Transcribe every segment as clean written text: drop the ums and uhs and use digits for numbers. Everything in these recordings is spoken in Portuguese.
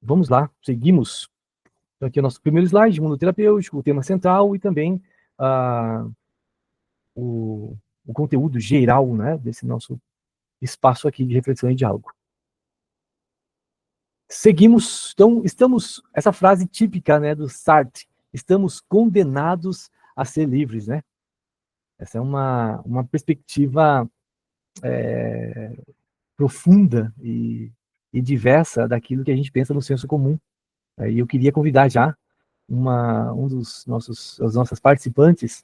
vamos lá, seguimos. Então, aqui é o nosso primeiro slide, mundo terapêutico, o tema central e também o, o conteúdo geral, né, desse nosso espaço aqui de reflexão e diálogo. Seguimos, então, essa frase típica, né, do Sartre, estamos condenados a ser livres, né? Essa é uma perspectiva profunda e diversa daquilo que a gente pensa no senso comum. E eu queria convidar já as nossas participantes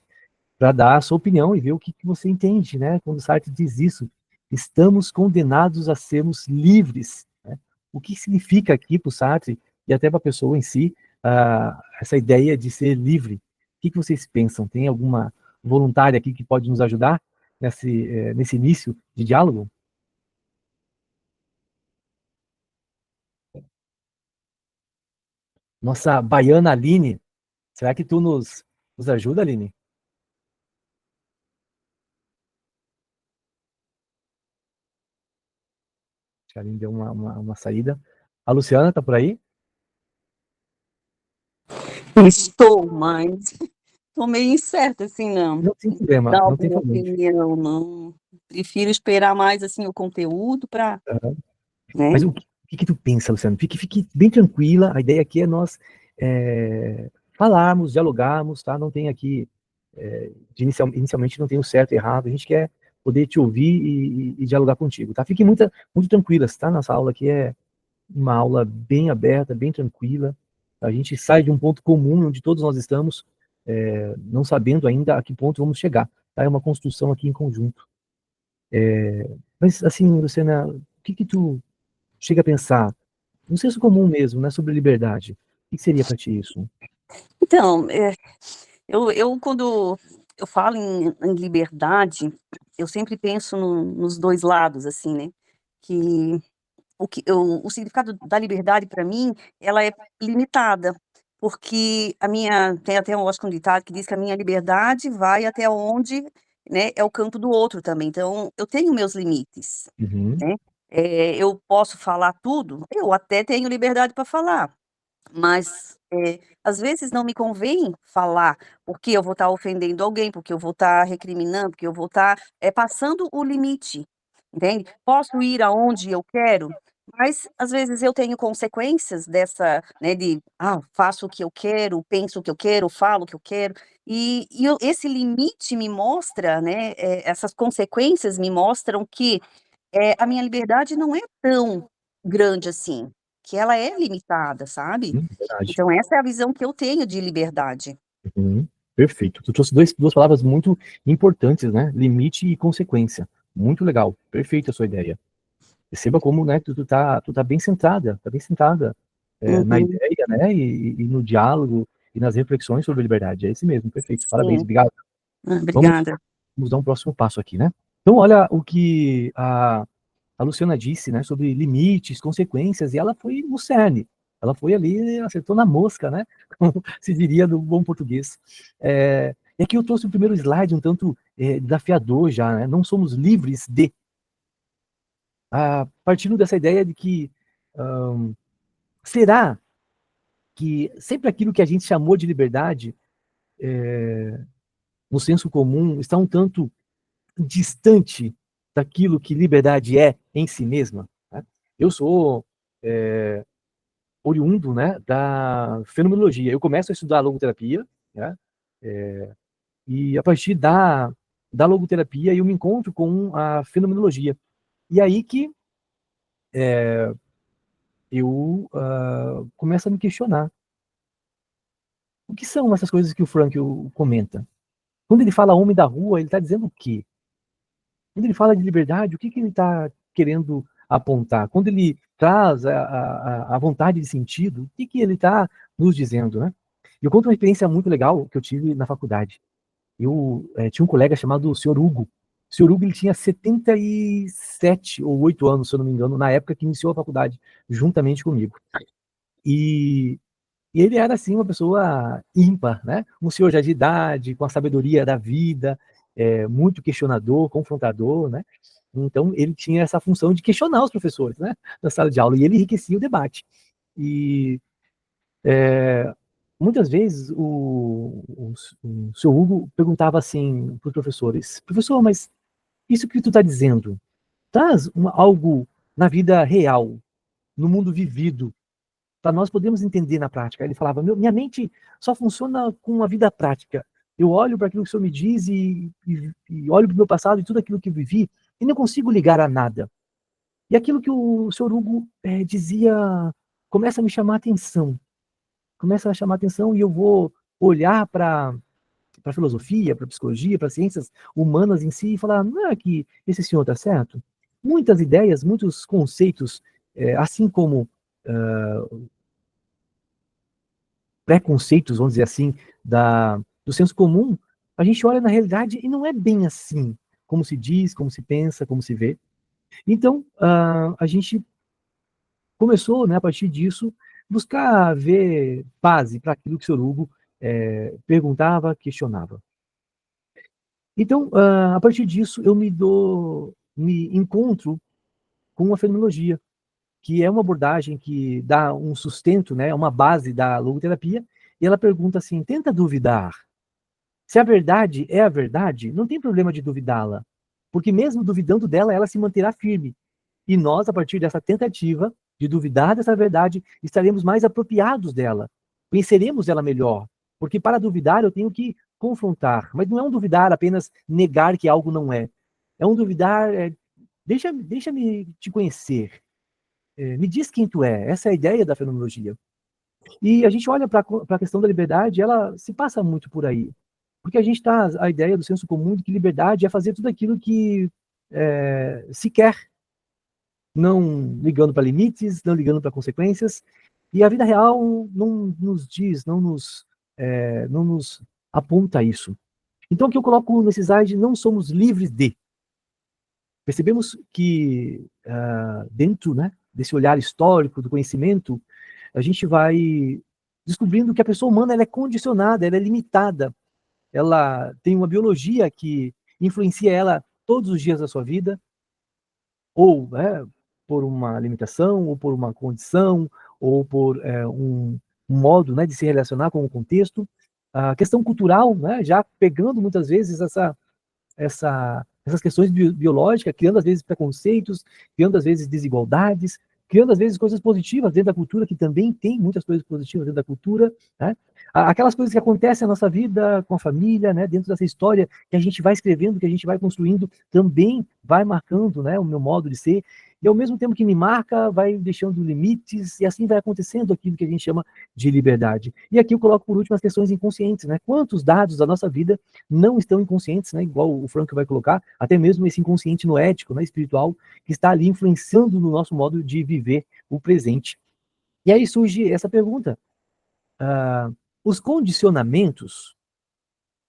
para dar a sua opinião e ver o que você entende, né? Quando Sartre diz isso, estamos condenados a sermos livres. Né? O que significa aqui para o Sartre e até para a pessoa em si essa ideia de ser livre? O que vocês pensam? Tem alguma voluntária aqui que pode nos ajudar nesse início de diálogo? Nossa baiana Aline, será que tu nos ajuda, Aline? A Aline deu uma saída. A Luciana tá por aí? Estou, mas estou meio incerta, assim, não. Não tem problema, Dar não tem alguma problema. opinião, não. Prefiro esperar mais, assim, o conteúdo para, né? Mas o que tu pensa, Luciano? Fique bem tranquila, a ideia aqui é nós falarmos, dialogarmos, tá? Não tem aqui, inicialmente não tem o certo e errado, a gente quer poder te ouvir e dialogar contigo, tá? Fiquem muito tranquilas, tá? Nossa aula aqui é uma aula bem aberta, bem tranquila, a gente sai de um ponto comum onde todos nós estamos, não sabendo ainda a que ponto vamos chegar, tá? É uma construção aqui em conjunto. Mas, assim, Luciana, o que tu chega a pensar, um senso comum mesmo, né, sobre liberdade. O que seria para ti isso? Então, eu quando eu falo em liberdade, eu sempre penso nos dois lados, assim, né? Que o significado da liberdade para mim, ela é limitada, porque tem até eu acho que um ditado que diz que a minha liberdade vai até onde, né, é o campo do outro também. Então, eu tenho meus limites, Uhum, né? Eu posso falar tudo? Eu até tenho liberdade para falar, mas, às vezes não me convém falar, porque eu vou estar ofendendo alguém, porque eu vou estar recriminando, porque eu vou estar, passando o limite, entende. Posso ir aonde eu quero, mas às vezes eu tenho consequências dessa, né, faço o que eu quero, penso o que eu quero, falo o que eu quero, esse limite me mostra, né, essas consequências me mostram que a minha liberdade não é tão grande assim, que ela é limitada, sabe. verdade. Então essa é a visão que eu tenho de liberdade. Uhum, perfeito. Tu trouxe duas palavras muito importantes, né? Limite e consequência. Muito legal. Perfeita a sua ideia. Perceba como, né, tu tá bem centrada na Uhum, ideia, né, e no diálogo e nas reflexões sobre liberdade. É esse mesmo, perfeito. Parabéns, sim. obrigado. Vamos, Obrigada. vamos dar um próximo passo aqui, né? Então, olha o que a Luciana disse, né, sobre limites, consequências, e ela foi no cerne. Ela foi ali, acertou na mosca, né? Como se diria no bom português. E aqui eu trouxe o primeiro slide, um tanto desafiador já, né? Não somos livres de. Partindo dessa ideia de que será que sempre aquilo que a gente chamou de liberdade, no senso comum, está um tanto distante daquilo que liberdade é em si mesma? Né? Eu sou oriundo, né, da fenomenologia. Eu começo a estudar logoterapia, né, e a partir da logoterapia eu me encontro com a fenomenologia. E aí que eu começo a me questionar. O que são essas coisas que o Frank comenta? Quando ele fala homem da rua, ele está dizendo o quê? Quando ele fala de liberdade, o que ele está querendo apontar? Quando ele traz a vontade de sentido, o que ele está nos dizendo, né? Eu conto uma experiência muito legal que eu tive na faculdade. Eu tinha um colega chamado Sr. Hugo. O Sr. Hugo ele tinha 77 ou 8 anos, se eu não me engano, na época que iniciou a faculdade, juntamente comigo. E ele era, assim, uma pessoa ímpar, né? Um senhor já de idade, com a sabedoria da vida, muito questionador, confrontador, né? Então, ele tinha essa função de questionar os professores, né? Na sala de aula, e ele enriquecia o debate. E muitas vezes o seu Hugo perguntava assim para os professores: professor, mas isso que tu está dizendo traz algo na vida real, no mundo vivido, para nós podermos entender na prática. Ele falava: minha mente só funciona com a vida prática. Eu olho para aquilo que o senhor me diz e olho para o meu passado e tudo aquilo que eu vivi e não consigo ligar a nada. E aquilo que o senhor Hugo dizia começa a me chamar a atenção. Começa a chamar a atenção e eu vou olhar para a filosofia, para a psicologia, para as ciências humanas em si e falar: não é que esse senhor está certo? Muitas ideias, muitos conceitos, assim como preconceitos, vamos dizer assim, do senso comum, a gente olha na realidade e não é bem assim, como se diz, como se pensa, como se vê. Então, a gente começou, né, a partir disso, buscar ver base para aquilo que o Sr. Hugo perguntava, questionava. Então, a partir disso, eu me encontro com a fenomenologia, que é uma abordagem que dá um sustento, né, uma base da logoterapia, e ela pergunta assim: tenta duvidar. Se a verdade é a verdade, não tem problema de duvidá-la, porque mesmo duvidando dela, ela se manterá firme. E nós, a partir dessa tentativa de duvidar dessa verdade, estaremos mais apropriados dela, conheceremos ela melhor, porque para duvidar eu tenho que confrontar, mas não é um duvidar apenas negar que algo não é. É um duvidar, deixa-me te conhecer, me diz quem tu é. Essa é a ideia da fenomenologia. E a gente olha para a questão da liberdade, ela se passa muito por aí. Porque a gente está, a ideia do senso comum de que liberdade é fazer tudo aquilo que se quer, não ligando para limites, não ligando para consequências. E a vida real não nos diz, não nos aponta isso. Então, o que eu coloco nesse slide, não somos livres de. Percebemos que dentro, né, desse olhar histórico do conhecimento, a gente vai descobrindo que a pessoa humana ela é condicionada, ela é limitada, ela tem uma biologia que influencia ela todos os dias da sua vida, ou por uma limitação, ou por uma condição, ou por um modo, né, de se relacionar com o contexto. A questão cultural, né, já pegando muitas vezes essas questões biológicas, criando às vezes preconceitos, criando às vezes desigualdades, criando às vezes coisas positivas dentro da cultura, que também tem muitas coisas positivas dentro da cultura, né? Aquelas coisas que acontecem na nossa vida com a família, né? Dentro dessa história que a gente vai escrevendo, que a gente vai construindo, também vai marcando, né, o meu modo de ser, e ao mesmo tempo que me marca, vai deixando limites, e assim vai acontecendo aquilo que a gente chama de liberdade. E aqui eu coloco por último as questões inconscientes, né? Quantos dados da nossa vida não estão inconscientes, né? Igual o Frank vai colocar, até mesmo esse inconsciente noético, né, espiritual, que está ali influenciando no nosso modo de viver o presente. E aí surge essa pergunta: os condicionamentos,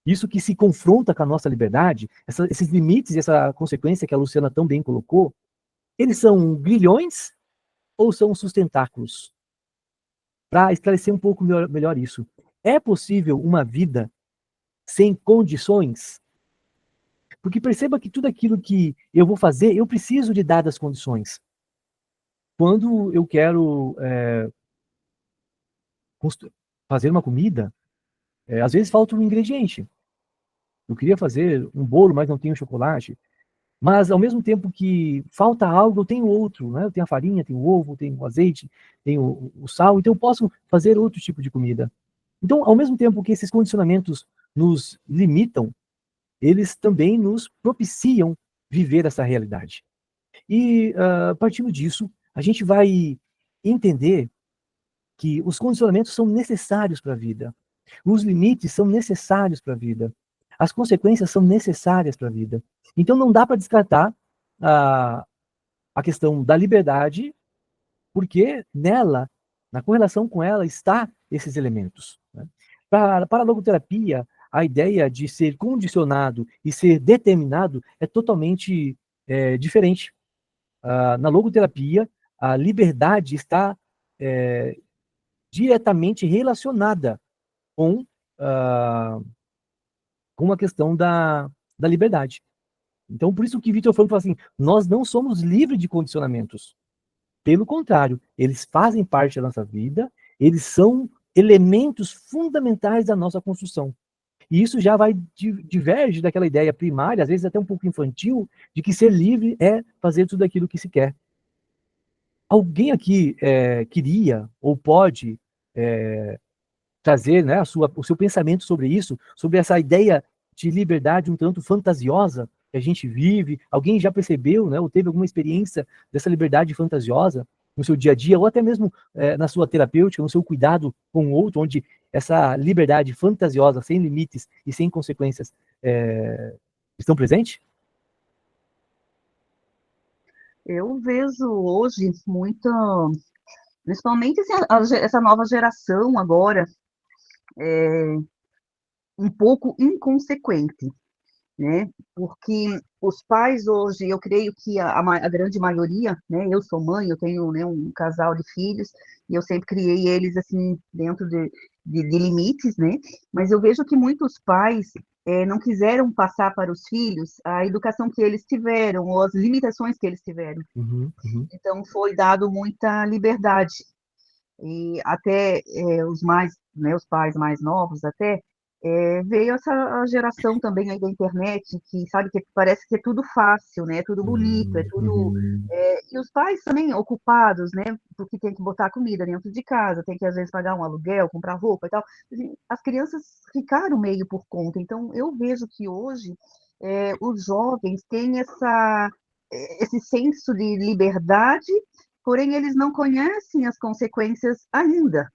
isso que se confronta com a nossa liberdade, esses limites e essa consequência que a Luciana tão bem colocou, eles são grilhões ou são sustentáculos? Para esclarecer um pouco melhor isso. É possível uma vida sem condições? Porque perceba que tudo aquilo que eu vou fazer, eu preciso de dadas condições. Quando eu quero fazer uma comida, às vezes falta um ingrediente. Eu queria fazer um bolo, mas não tenho chocolate. Mas, ao mesmo tempo que falta algo, eu tenho outro. Né? Eu tenho a farinha, tenho o ovo, tenho o azeite, tenho o sal. Então, eu posso fazer outro tipo de comida. Então, ao mesmo tempo que esses condicionamentos nos limitam, eles também nos propiciam viver essa realidade. E, partindo disso, a gente vai entender que os condicionamentos são necessários para a vida. Os limites são necessários para a vida. As consequências são necessárias para a vida. Então, não dá para descartar a questão da liberdade, porque nela, na correlação com ela, está esses elementos. Né? Para a logoterapia, a ideia de ser condicionado e ser determinado é totalmente diferente. Na logoterapia, a liberdade está diretamente relacionada com, com a questão da liberdade. Então, por isso que Victor Frankl fala assim, nós não somos livres de condicionamentos. Pelo contrário, eles fazem parte da nossa vida, eles são elementos fundamentais da nossa construção. E isso já vai diverge daquela ideia primária, às vezes até um pouco infantil, de que ser livre é fazer tudo aquilo que se quer. Alguém aqui queria ou pode trazer, né, o seu pensamento sobre isso, sobre essa ideia de liberdade um tanto fantasiosa que a gente vive? Alguém já percebeu, né, ou teve alguma experiência dessa liberdade fantasiosa no seu dia a dia, ou até mesmo na sua terapêutica, no seu cuidado com o outro, onde essa liberdade fantasiosa, sem limites e sem consequências, estão presentes? Eu vejo hoje muito, principalmente essa nova geração agora, um pouco inconsequente, né? Porque os pais hoje, eu creio que a grande maioria, né? Eu sou mãe, eu tenho, né, um casal de filhos, e eu sempre criei eles, assim, dentro de limites, né? Mas eu vejo que muitos pais não quiseram passar para os filhos a educação que eles tiveram, ou as limitações que eles tiveram. Uhum, uhum. Então, foi dado muita liberdade. E até os pais mais novos até, veio essa geração também aí da internet, que sabe que parece que é tudo fácil, né? Tudo bonito, é tudo. Uhum. E os pais também ocupados, né? Porque tem que botar comida dentro de casa, tem que às vezes pagar um aluguel, comprar roupa e tal. Assim, as crianças ficaram meio por conta. Então, eu vejo que hoje os jovens têm esse senso de liberdade, porém eles não conhecem as consequências ainda,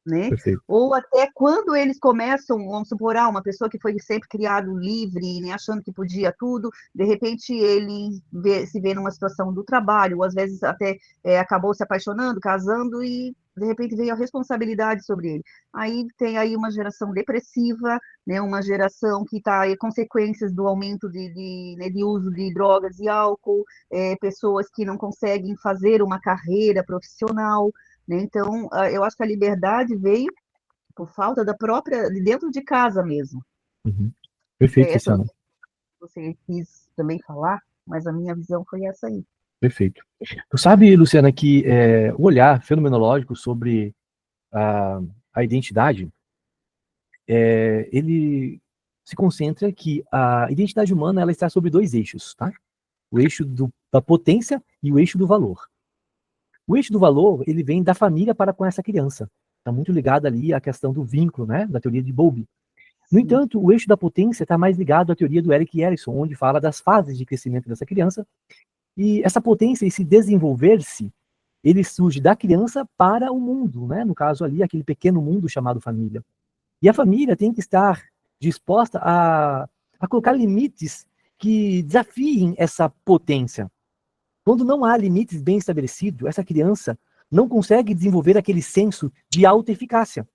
né? Perfeito. Ou até quando eles começam, vamos supor, uma pessoa que foi sempre criado livre, né, achando que podia tudo, de repente ele se vê numa situação do trabalho, ou às vezes até acabou se apaixonando, casando, e de repente veio a responsabilidade sobre ele. Aí tem aí uma geração depressiva, né, uma geração que está aí consequências do aumento né, de uso de drogas e álcool, pessoas que não conseguem fazer uma carreira profissional, né? Então, eu acho que a liberdade veio por falta da própria, de dentro de casa mesmo. Uhum. Não sei, Perfeito, essa Luciana. você quis também falar, mas a minha visão foi essa aí. Perfeito. Tu sabe, Luciana, que o olhar fenomenológico sobre a identidade, ele se concentra que a identidade humana ela está sobre dois eixos, tá? O eixo da potência e o eixo do valor. O eixo do valor, ele vem da família para com essa criança. Está muito ligado ali à questão do vínculo, né? Da teoria de Bowlby. No Sim. entanto, o eixo da potência está mais ligado à teoria do Erik Erikson, onde fala das fases de crescimento dessa criança. E essa potência, esse desenvolver-se, ele surge da criança para o mundo, né? No caso ali, aquele pequeno mundo chamado família. E a família tem que estar disposta a colocar limites que desafiem essa potência. Quando não há limites bem estabelecidos, essa criança não consegue desenvolver aquele senso de autoeficácia.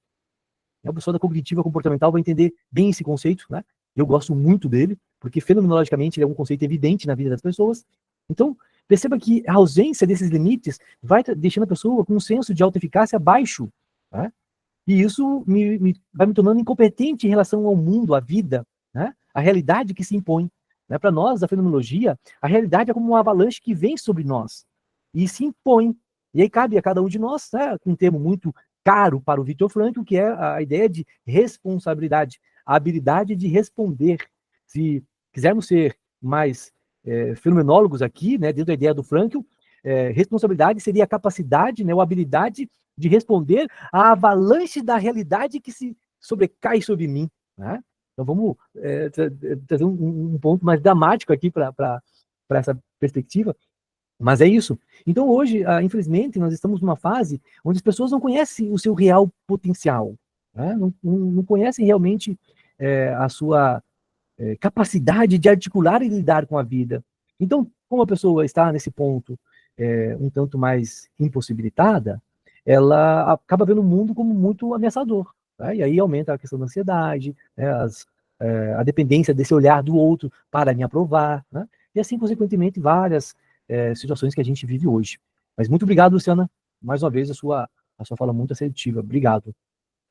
A pessoa da cognitiva comportamental vai entender bem esse conceito, né? Eu gosto muito dele, porque fenomenologicamente ele é um conceito evidente na vida das pessoas. Então, perceba que a ausência desses limites vai deixando a pessoa com um senso de autoeficácia baixo, né? E isso vai me tornando incompetente em relação ao mundo, à vida, né? A realidade que se impõe. Né? Para nós, da fenomenologia, a realidade é como uma avalanche que vem sobre nós e se impõe. E aí cabe a cada um de nós, né, um termo muito caro para o Viktor Frankl, que é a ideia de responsabilidade, a habilidade de responder. Se quisermos ser mais fenomenólogos aqui, né, dentro da ideia do Frankl, responsabilidade seria a capacidade, né, ou habilidade de responder à avalanche da realidade que se sobrecai sobre mim. Né? Então vamos trazer um ponto mais dramático aqui para essa perspectiva. Mas é isso. Então hoje, infelizmente, nós estamos numa fase onde as pessoas não conhecem o seu real potencial. Né? Não conhecem realmente a sua capacidade de articular e lidar com a vida. Então, como a pessoa está nesse ponto um tanto mais impossibilitada, ela acaba vendo o mundo como muito ameaçador. Né? E aí aumenta a questão da ansiedade, né? A dependência desse olhar do outro para me aprovar, né? E assim, consequentemente, várias situações que a gente vive hoje. Mas muito obrigado, Luciana, mais uma vez, a sua fala muito assertiva. Obrigado.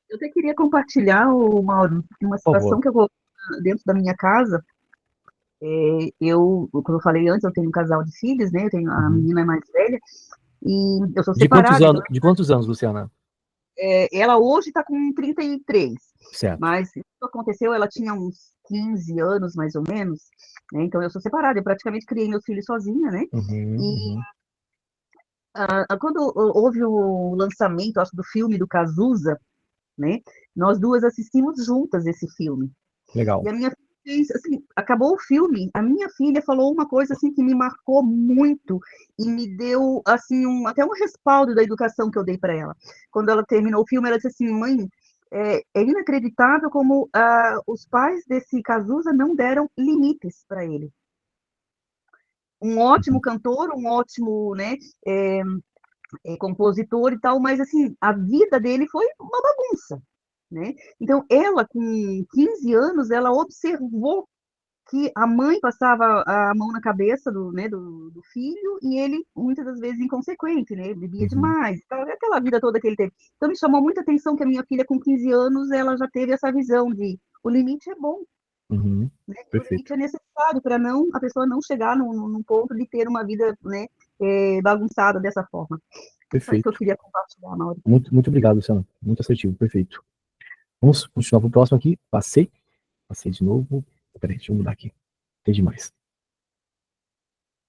Eu até queria compartilhar, Mauro, uma Por favor. situação que eu vou dentro da minha casa. Como eu falei antes, eu tenho um casal de filhos, né? Eu tenho, a menina é mais velha, E eu sou De quantos separada, anos, de quantos anos, Luciana? ela hoje está com 33, Certo. mas isso aconteceu, ela tinha uns 15 anos, mais ou menos, né? Então eu sou separada, eu praticamente criei meus filhos sozinha, né? E quando houve o lançamento, acho, do filme do Cazuza, né? Nós duas assistimos juntas esse filme. Legal. E a minha filha, assim, acabou o filme, a minha filha falou uma coisa assim que me marcou muito e me deu assim até um respaldo da educação que eu dei para ela. Quando ela terminou o filme, ela disse assim: mãe, é inacreditável como os pais desse Cazuza não deram limites para ele. Um ótimo cantor, um ótimo, né, compositor e tal, mas assim, a vida dele foi uma bagunça, né? Então, ela, com 15 anos, ela observou que a mãe passava a mão na cabeça do filho e ele, muitas das vezes, inconsequente, né? Bebia demais, tal, aquela vida toda que ele teve. Então, me chamou muita atenção que a minha filha, com 15 anos, ela já teve essa visão de o limite é bom, né? O limite Perfeito. é necessário para a pessoa não chegar num ponto de ter uma vida, né, bagunçada dessa forma. Só isso que eu Perfeito. queria compartilhar, Mauro. Muito obrigado, Luciana. Muito assertivo, perfeito. Vamos continuar pro próximo aqui. Passei de novo. Peraí, deixa eu mudar aqui. Tem demais.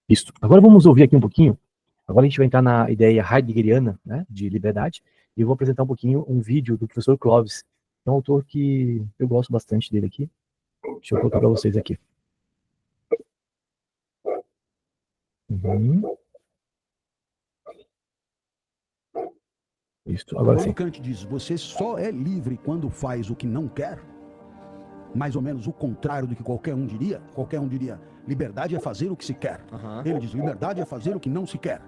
Isso. Agora vamos ouvir aqui um pouquinho. Agora a gente vai entrar na ideia heideggeriana, né, de liberdade. E eu vou apresentar um pouquinho um vídeo do professor Clovis. É um autor que eu gosto bastante dele aqui. Deixa eu colocar para vocês aqui. Isso, agora sim. Quando Kant diz, você só é livre quando faz o que não quer, mais ou menos o contrário do que qualquer um diria, liberdade é fazer o que se quer. Ele diz, liberdade é fazer o que não se quer.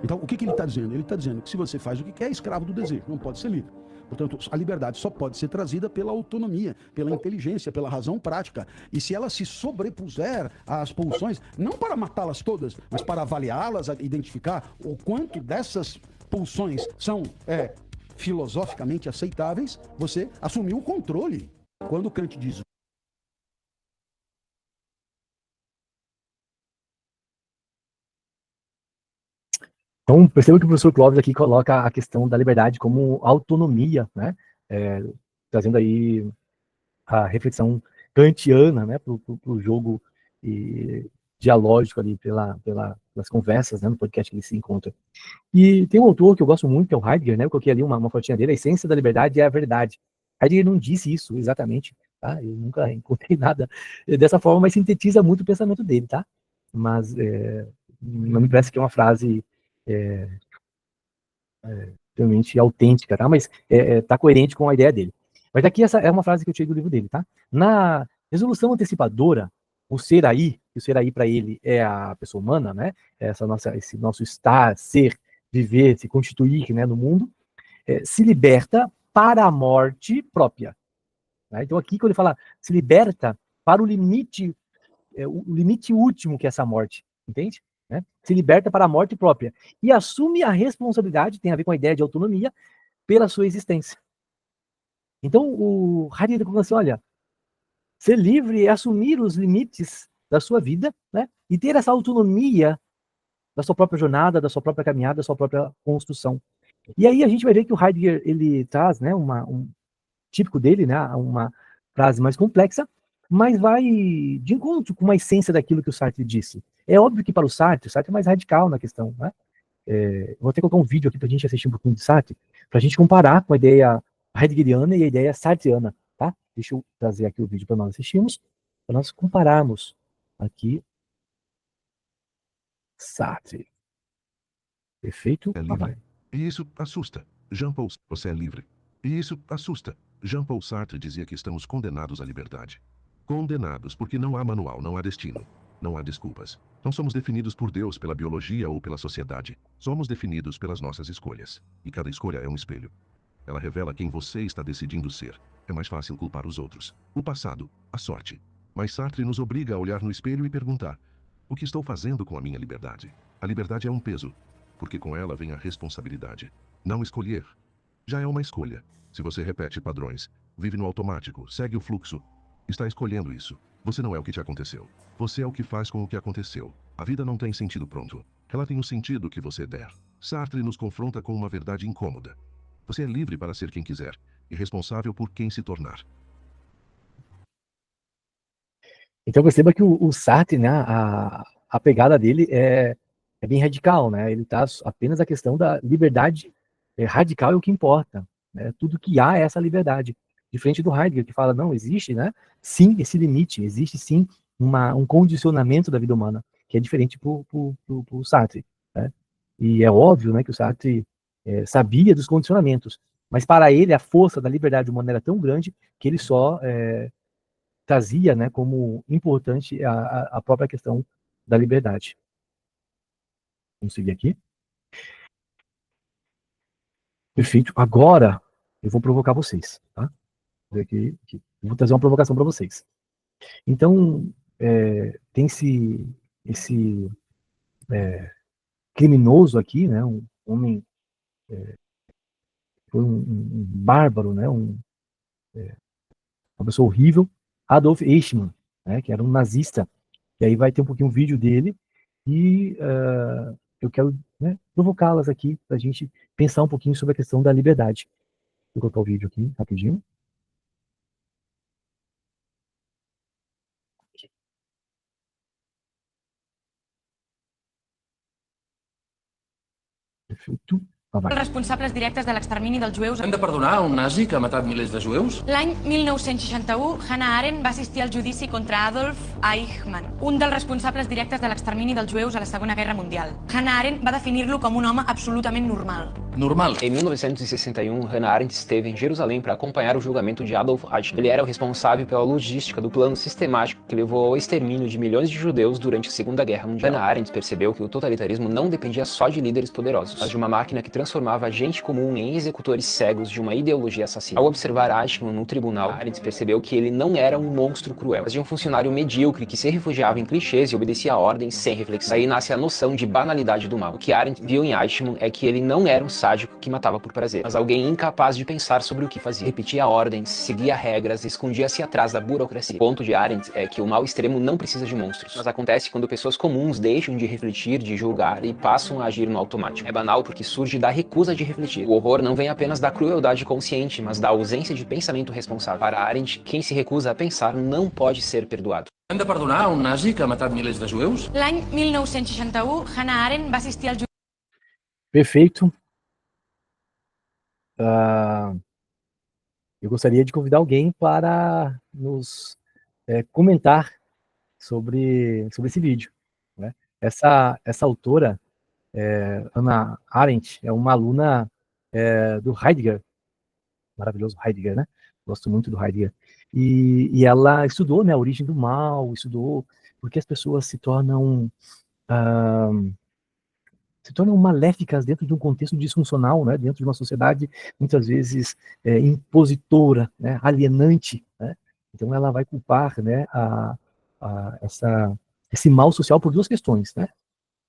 Então, o que ele está dizendo? Ele está dizendo que se você faz o que quer, é escravo do desejo, não pode ser livre. Portanto, a liberdade só pode ser trazida pela autonomia, pela inteligência, pela razão prática. E se ela se sobrepuser às pulsões, não para matá-las todas, mas para avaliá-las, identificar o quanto dessas pulsões são filosoficamente aceitáveis, você assumiu o controle. Quando Kant diz... Então, perceba que o professor Clóvis aqui coloca a questão da liberdade como autonomia, né? Trazendo aí a reflexão kantiana, né, para o jogo dialógico ali pelas conversas, né, no podcast que ele se encontra. E tem um autor que eu gosto muito, que é o Heidegger, né? Eu coloquei ali uma fotinha dele, a essência da liberdade é a verdade. Heidegger não disse isso exatamente, tá? Eu nunca encontrei nada dessa forma, mas sintetiza muito o pensamento dele, tá? Mas não me parece que é uma frase realmente autêntica, tá? Mas tá coerente com a ideia dele. Mas aqui essa é uma frase que eu tirei do livro dele, tá? Na resolução antecipadora, o ser aí para ele é a pessoa humana, né? Esse nosso estar, ser, viver, se constituir, né, no mundo, se liberta para a morte própria. Né? Então aqui quando ele fala se liberta para o limite último que é essa morte, entende? Né? Se liberta para a morte própria e assume a responsabilidade, tem a ver com a ideia de autonomia, pela sua existência. Então o Heidegger falou assim, olha, ser livre é assumir os limites da sua vida, né? E ter essa autonomia da sua própria jornada, da sua própria caminhada, da sua própria construção. E aí a gente vai ver que o Heidegger, ele traz, né, um típico dele, né, uma frase mais complexa, mas vai de encontro com uma essência daquilo que o Sartre disse. É óbvio que para o Sartre é mais radical na questão, né? Vou até colocar um vídeo aqui para a gente assistir um pouquinho de Sartre, para a gente comparar com a ideia heideggeriana e a ideia sartreana, tá? Deixa eu trazer aqui o vídeo para nós assistirmos, para nós compararmos aqui Sartre. Perfeito? É livre. E isso assusta. Jean-Paul, você é livre. E isso assusta. Jean-Paul Sartre dizia que estamos condenados à liberdade. Condenados porque não há manual, não há destino. Não há desculpas. Não somos definidos por Deus, pela biologia ou pela sociedade. Somos definidos pelas nossas escolhas. E cada escolha é um espelho. Ela revela quem você está decidindo ser. É mais fácil culpar os outros. O passado, a sorte. Mas Sartre nos obriga a olhar no espelho e perguntar: o que estou fazendo com a minha liberdade? A liberdade é um peso, porque com ela vem a responsabilidade. Não escolher já é uma escolha. Se você repete padrões, vive no automático, segue o fluxo, está escolhendo isso. Você não é o que te aconteceu. Você é o que faz com o que aconteceu. A vida não tem sentido pronto. Ela tem o sentido que você der. Sartre nos confronta com uma verdade incômoda. Você é livre para ser quem quiser e responsável por quem se tornar. Então perceba que o Sartre, né, a pegada dele é bem radical, né? Ele tá apenas a questão da liberdade radical é o que importa, né? Tudo que há é essa liberdade. Diferente do Heidegger, que fala, não, existe, né? Sim, esse limite, existe sim um condicionamento da vida humana, que é diferente pro Sartre, né? E é óbvio, né, que o Sartre sabia dos condicionamentos, mas para ele a força da liberdade humana era tão grande que ele só trazia, né, como importante a própria questão da liberdade. Vamos seguir aqui. Perfeito. Agora eu vou provocar vocês, tá? Aqui. Vou trazer uma provocação para vocês. Então, tem esse criminoso aqui, né, um homem, foi um bárbaro, né, uma pessoa horrível, Adolf Eichmann, né, que era um nazista. E aí vai ter um pouquinho um vídeo dele e eu quero, né, provocá-las aqui para a gente pensar um pouquinho sobre a questão da liberdade. Vou colocar o vídeo aqui rapidinho. Perfeito. Vai. Responsables directes de l'extermini dels jueus. Hem de perdonar un nazi que ha matat milers de jueus? L'any 1961, Hannah Arendt va assistir al judici contra Adolf Eichmann, un dels responsables directes de l'extermini dels jueus a la Segona Guerra Mundial. Hannah Arendt va definir-lo com un home absolutament normal. Normal. Em 1961, Hannah Arendt esteve em Jerusalém para acompanhar o julgamento de Adolf Eichmann. Ele era o responsável pela logística do plano sistemático que levou ao extermínio de milhões de judeus durante a Segunda Guerra Mundial. Hannah Arendt percebeu que o totalitarismo não dependia só de líderes poderosos, mas de uma máquina que transformava gente comum em executores cegos de uma ideologia assassina. Ao observar Eichmann no tribunal, Arendt percebeu que ele não era um monstro cruel, mas de um funcionário medíocre que se refugiava em clichês e obedecia a ordens sem reflexão. Aí nasce a noção de banalidade do mal. O que Arendt viu em Eichmann é que ele não era um sádico que matava por prazer, mas alguém incapaz de pensar sobre o que fazia. Repetia ordens, seguia regras, escondia-se atrás da burocracia. O ponto de Arendt é que o mal extremo não precisa de monstros, mas acontece quando pessoas comuns deixam de refletir, de julgar e passam a agir no automático. É banal porque surge da recusa de refletir. O horror não vem apenas da crueldade consciente, mas da ausência de pensamento responsável. Para Arendt, quem se recusa a pensar não pode ser perdoado. Hem de perdonar un nazi que ha matat milers de jueus? L'any 1961, Hannah Arendt va assistir al judici. Perfeito. Eu gostaria de convidar alguém para nos comentar sobre esse vídeo, né? Essa autora, Hannah Arendt, é uma aluna do Heidegger, maravilhoso Heidegger, né? Gosto muito do Heidegger. E ela estudou, né, a origem do mal, estudou porque as pessoas se tornam maléficas dentro de um contexto disfuncional, né, dentro de uma sociedade muitas vezes impositora, né, alienante, né? Então ela vai culpar, né, esse mal social por duas questões, né?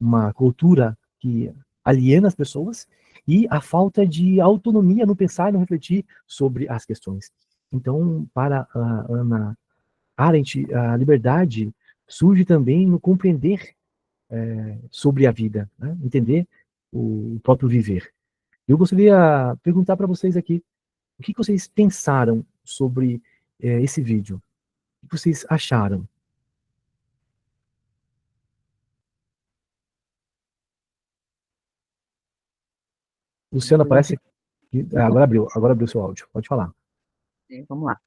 Uma cultura que aliena as pessoas e a falta de autonomia no pensar e no refletir sobre as questões. Então, para a Hannah Arendt, a liberdade surge também no compreender sobre a vida, né? Entender o próprio viver. Eu gostaria de perguntar para vocês aqui, o que vocês pensaram sobre esse vídeo? O que vocês acharam? Luciana, parece que agora abriu seu áudio. Pode falar. Vamos lá.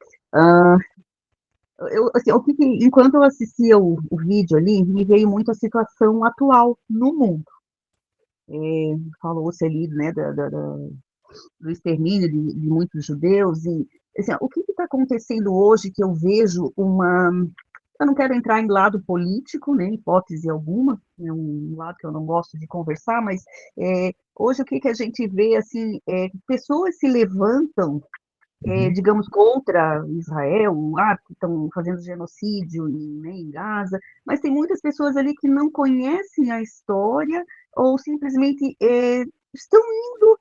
Enquanto eu assistia o vídeo ali, me veio muito a situação atual no mundo. Falou-se ali, né, do extermínio de muitos judeus, e assim, o que está acontecendo hoje que eu vejo eu não quero entrar em lado político, né, hipótese alguma, é um lado que eu não gosto de conversar, mas hoje o que a gente vê, assim, pessoas se levantam, digamos, contra Israel, que estão fazendo genocídio em Gaza, mas tem muitas pessoas ali que não conhecem a história ou simplesmente estão indo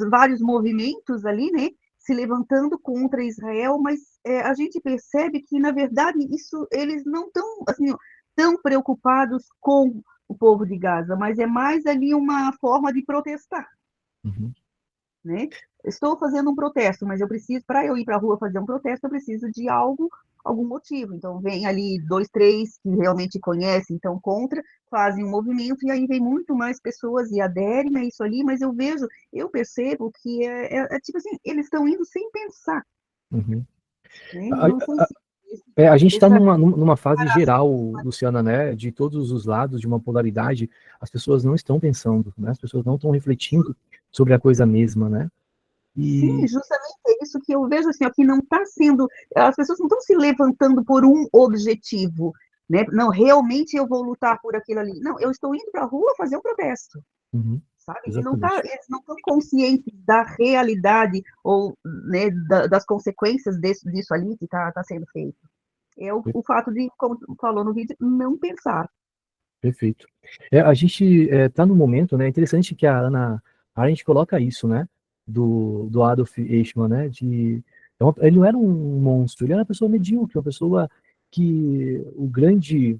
vários movimentos ali, né, se levantando contra Israel, mas a gente percebe que, na verdade, eles não estão assim, tão preocupados com o povo de Gaza, mas é mais ali uma forma de protestar, Uhum. né? Estou fazendo um protesto, mas para eu ir para a rua fazer um protesto, eu preciso de algum motivo. Então, vem ali 2, 3 que realmente conhecem, então contra, fazem um movimento, e aí vem muito mais pessoas e aderem a isso ali, mas eu percebo que é tipo assim, eles estão indo sem pensar, Uhum. né? A, Não sei se a gente está essa numa fase geral, Luciana, né, de todos os lados, de uma polaridade, as pessoas não estão pensando, né, as pessoas não estão refletindo sobre a coisa mesma, né? Sim, E justamente é isso que eu vejo assim, ó, que não está sendo, as pessoas não estão se levantando por um objetivo, né? Não, realmente eu vou lutar por aquilo ali. Não, eu estou indo para a rua fazer um protesto, uhum, sabe? exatamente. Eles não estão conscientes da realidade ou, né, das consequências disso ali que está sendo feito. É o fato de, como falou no vídeo, não pensar. Perfeito. A gente está no momento, né? É interessante que a Ana Arendt coloca isso, né? Do Adolf Eichmann, né? Ele não era um monstro, ele era uma pessoa medíocre, uma pessoa que o grande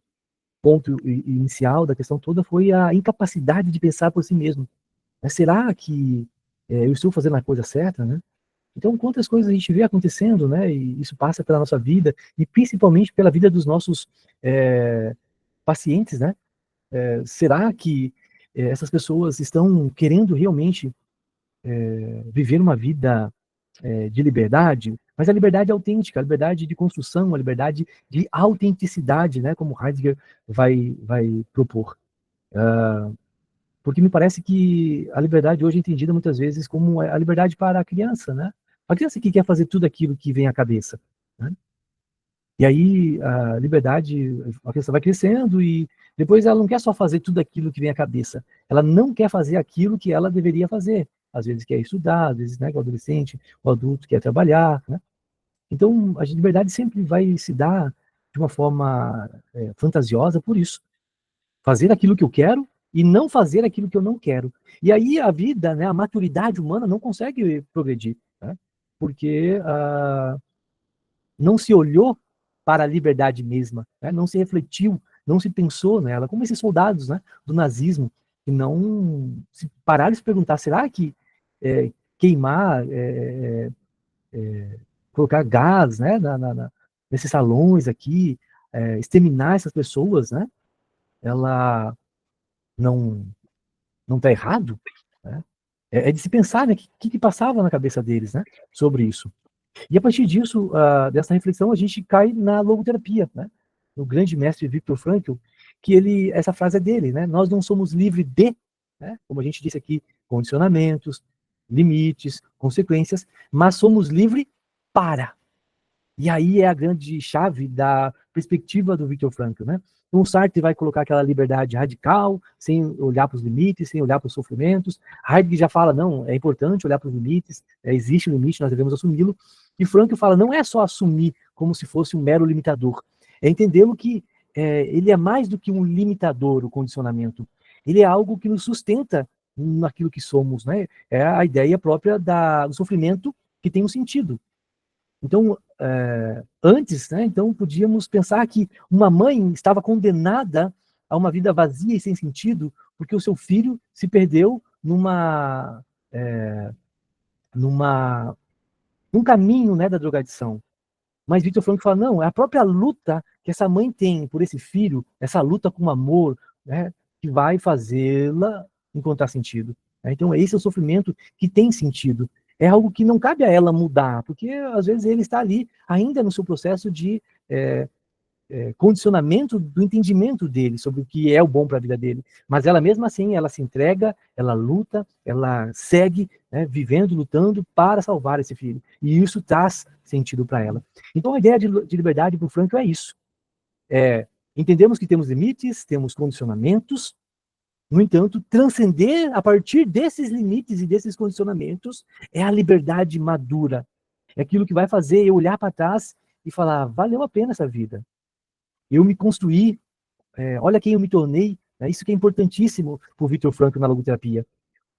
ponto inicial da questão toda foi a incapacidade de pensar por si mesmo. Mas será que eu estou fazendo a coisa certa, né? Então, quantas coisas a gente vê acontecendo, né? E isso passa pela nossa vida e principalmente pela vida dos nossos pacientes, né? Será que essas pessoas estão querendo realmente viver uma vida de liberdade? Mas a liberdade autêntica, a liberdade de construção, a liberdade de autenticidade, né? Como Heidegger vai propor. Porque me parece que a liberdade hoje é entendida muitas vezes como a liberdade para a criança, né? A criança que quer fazer tudo aquilo que vem à cabeça, né? E aí a liberdade, a criança vai crescendo e depois ela não quer só fazer tudo aquilo que vem à cabeça, ela não quer fazer aquilo que ela deveria fazer. Às vezes quer estudar, às vezes, né, o adolescente, o adulto quer trabalhar, né? Então a liberdade sempre vai se dar de uma forma fantasiosa por isso. Fazer aquilo que eu quero e não fazer aquilo que eu não quero. E aí a vida, né, a maturidade humana não consegue progredir, né? Porque não se olhou para a liberdade mesma, né? Não se refletiu, não se pensou nela, como esses soldados, né, do nazismo, que não se pararam de se perguntar, será que queimar, colocar gás, né, nesses salões aqui, exterminar essas pessoas, né, ela não não está errado, né? De se pensar, né, o que passava na cabeça deles, né, sobre isso. E a partir disso, dessa reflexão, a gente cai na logoterapia, né? No grande mestre Viktor Frankl, que essa frase é dele, né? Nós não somos livres de, né, como a gente disse aqui, condicionamentos, limites, consequências, mas somos livres para. E aí é a grande chave da perspectiva do Viktor Frankl, né? Então, o Sartre vai colocar aquela liberdade radical, sem olhar para os limites, sem olhar para os sofrimentos. Heidegger já fala, não, é importante olhar para os limites, existe um limite, nós devemos assumi-lo. E Frankl fala, não é só assumir como se fosse um mero limitador, é entendê-lo que ele é mais do que um limitador, o condicionamento. Ele é algo que nos sustenta naquilo que somos, né? É a ideia própria do sofrimento que tem um sentido. Então, antes, né, então podíamos pensar que uma mãe estava condenada a uma vida vazia e sem sentido porque o seu filho se perdeu num caminho, né, da drogadição. Mas Viktor Frankl fala, não, é a própria luta que essa mãe tem por esse filho, essa luta com amor, né, que vai fazê-la encontrar sentido. Então, esse é o sofrimento que tem sentido. É algo que não cabe a ela mudar, porque às vezes ele está ali ainda no seu processo de condicionamento do entendimento dele sobre o que é o bom para a vida dele. Mas ela mesmo assim, ela se entrega, ela luta, ela segue, né, vivendo, lutando para salvar esse filho. E isso traz sentido para ela. Então a ideia de liberdade para o Frankl é isso. Entendemos que temos limites, temos condicionamentos, no entanto, transcender a partir desses limites e desses condicionamentos é a liberdade madura. É aquilo que vai fazer eu olhar para trás e falar, valeu a pena essa vida. Eu me construí, olha quem eu me tornei, né? Isso que é importantíssimo para o Viktor Frankl na logoterapia.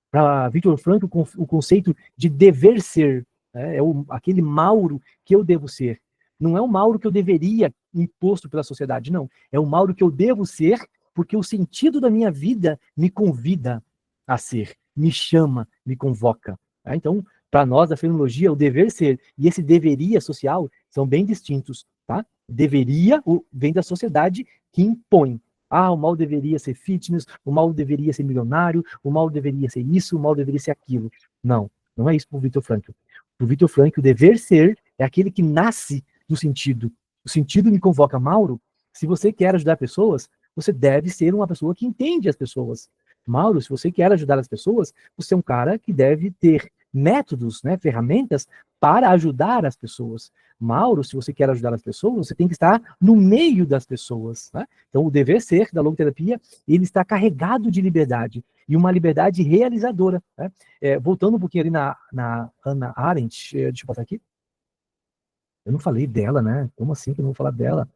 Para Viktor Frankl, o conceito de dever ser, né? Aquele Mauro que eu devo ser. Não é o Mauro que eu deveria imposto pela sociedade, não. É o Mauro que eu devo ser porque o sentido da minha vida me convida a ser, me chama, me convoca. Tá? Então, para nós, a fenomenologia, o dever ser e esse deveria social são bem distintos. Tá? Deveria vem da sociedade que impõe. O mal deveria ser fitness, o mal deveria ser milionário, o mal deveria ser isso, o mal deveria ser aquilo. Não, não é isso para o Viktor Frankl. Para o Viktor Frankl, o dever ser é aquele que nasce do sentido. O sentido me convoca. Mauro, se você quer ajudar pessoas, você deve ser uma pessoa que entende as pessoas. Mauro, se você quer ajudar as pessoas, você é um cara que deve ter métodos, né, ferramentas para ajudar as pessoas. Mauro, se você quer ajudar as pessoas, você tem que estar no meio das pessoas. Né? Então, o dever ser da logoterapia, ele está carregado de liberdade, e uma liberdade realizadora. Né? Voltando um pouquinho ali na Hannah Arendt, deixa eu botar aqui. Eu não falei dela, né? Como assim que eu não vou falar dela?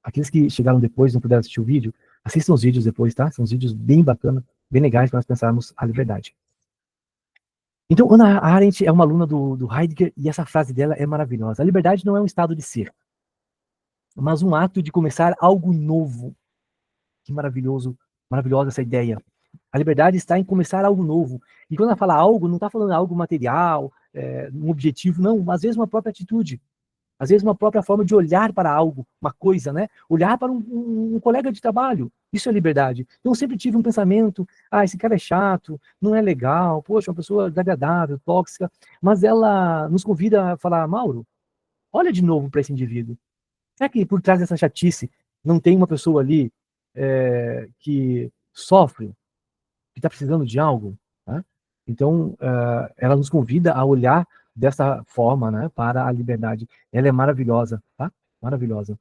Aqueles que chegaram depois, não puderam assistir o vídeo, assistam os vídeos depois, tá? São os vídeos bem bacanas, bem legais para nós pensarmos a liberdade. Então, Hannah Arendt é uma aluna do Heidegger, e essa frase dela é maravilhosa. A liberdade não é um estado de ser, mas um ato de começar algo novo. Que maravilhosa essa ideia. A liberdade está em começar algo novo. E quando ela fala algo, não está falando algo material, um objetivo, não. Às vezes uma própria atitude. Às vezes uma própria forma de olhar para algo, uma coisa, né? Olhar para um colega de trabalho. Isso é liberdade. Então eu sempre tive um pensamento, esse cara é chato, não é legal, poxa, uma pessoa desagradável, tóxica. Mas ela nos convida a falar, Mauro, olha de novo para esse indivíduo. Será que por trás dessa chatice não tem uma pessoa ali que sofre, que está precisando de algo? Né? Então, ela nos convida a olhar dessa forma, né, para a liberdade. Ela é maravilhosa, tá? Maravilhosa.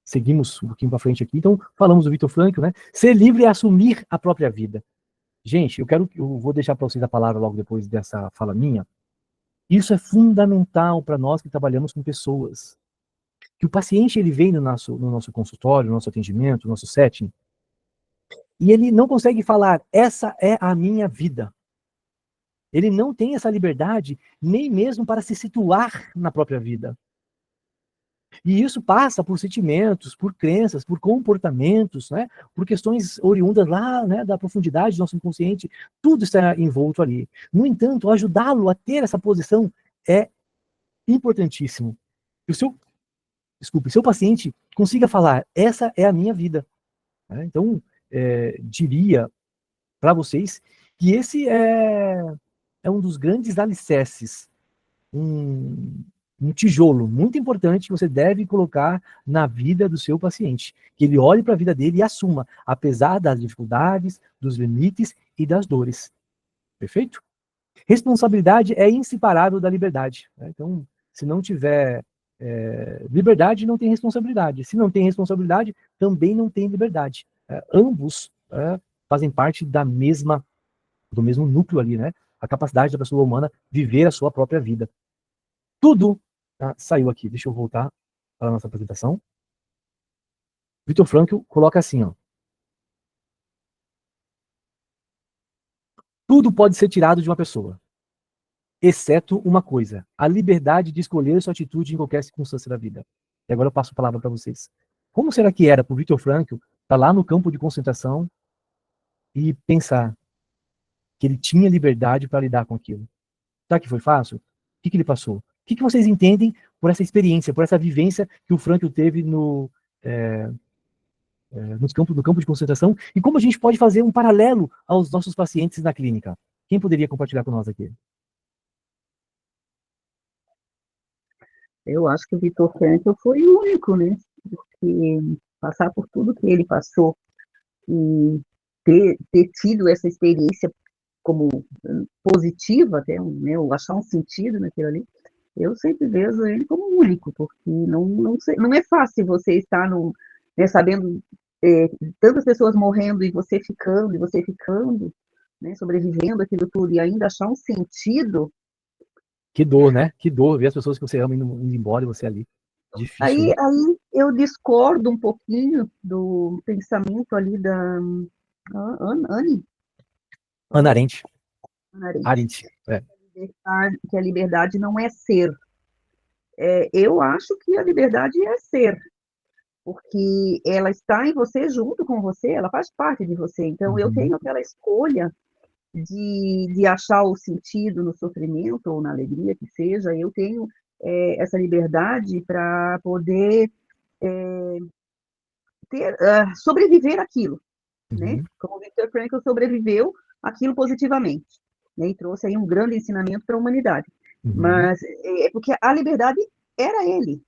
Seguimos um pouquinho para frente aqui. Então, falamos do Viktor Frankl, né? Ser livre é assumir a própria vida. Gente, eu vou deixar para vocês a palavra logo depois dessa fala minha. Isso é fundamental para nós que trabalhamos com pessoas. Que o paciente, ele vem no nosso consultório, no nosso atendimento, no nosso setting, e ele não consegue falar, essa é a minha vida. Ele não tem essa liberdade nem mesmo para se situar na própria vida. E isso passa por sentimentos, por crenças, por comportamentos, né? Por questões oriundas lá, né, da profundidade do nosso inconsciente. Tudo está envolto ali. No entanto, ajudá-lo a ter essa posição é importantíssimo. E o seu paciente consiga falar, essa é a minha vida. Né? Então, diria para vocês que esse é um dos grandes alicerces, um tijolo muito importante que você deve colocar na vida do seu paciente. Que ele olhe para a vida dele e assuma, apesar das dificuldades, dos limites e das dores. Perfeito? Responsabilidade é inseparável da liberdade. Né? Então, se não tiver liberdade, não tem responsabilidade. Se não tem responsabilidade, também não tem liberdade. Ambos fazem parte do mesmo núcleo ali, né? A capacidade da pessoa humana viver a sua própria vida. Tudo saiu aqui. Deixa eu voltar para a nossa apresentação. Viktor Frankl coloca assim, ó. Tudo pode ser tirado de uma pessoa, exceto uma coisa, a liberdade de escolher sua atitude em qualquer circunstância da vida. E agora eu passo a palavra para vocês. Como será que era para o Viktor Frankl estar lá no campo de concentração e pensar que ele tinha liberdade para lidar com aquilo? Será que foi fácil? O que ele passou? O que vocês entendem por essa experiência, por essa vivência que o Frankl teve no campo de concentração? E como a gente pode fazer um paralelo aos nossos pacientes na clínica? Quem poderia compartilhar com nós aqui? Eu acho que o Viktor Frankl foi o único, né? Porque passar por tudo que ele passou e ter tido essa experiência como positiva, até, né, ou achar um sentido naquilo ali, eu sempre vejo ele como único, porque não é fácil você estar né, sabendo tantas pessoas morrendo e você ficando, né, sobrevivendo aquilo tudo, e ainda achar um sentido. Que dor, né? Que dor ver as pessoas que você ama indo embora e você ali. Difícil. Aí eu discordo um pouquinho do pensamento ali da Hannah Arendt. Que a liberdade não é ser. Eu acho que a liberdade é ser. porque ela está em você, junto com você, ela faz parte de você. Então, eu tenho aquela escolha de achar o sentido no sofrimento ou na alegria que seja, eu tenho essa liberdade para poder sobreviver aquilo, né? Como o Viktor Frankl sobreviveu aquilo positivamente, né? E trouxe aí um grande ensinamento para a humanidade. Mas é porque a liberdade era ele,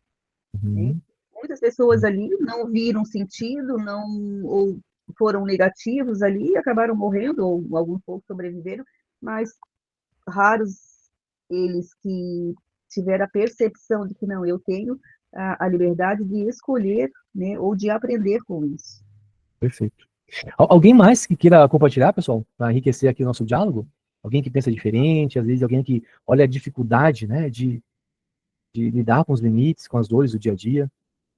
né? Muitas pessoas ali não viram sentido, não, ou foram negativos ali e acabaram morrendo, ou alguns poucos sobreviveram, mas raros eles que tiveram a percepção de que não, eu tenho a liberdade de escolher, né, ou de aprender com isso. Perfeito. Alguém mais que queira compartilhar, pessoal, para enriquecer aqui o nosso diálogo? Alguém que pensa diferente, às vezes alguém que olha a dificuldade, né, de lidar com os limites, com as dores do dia a dia,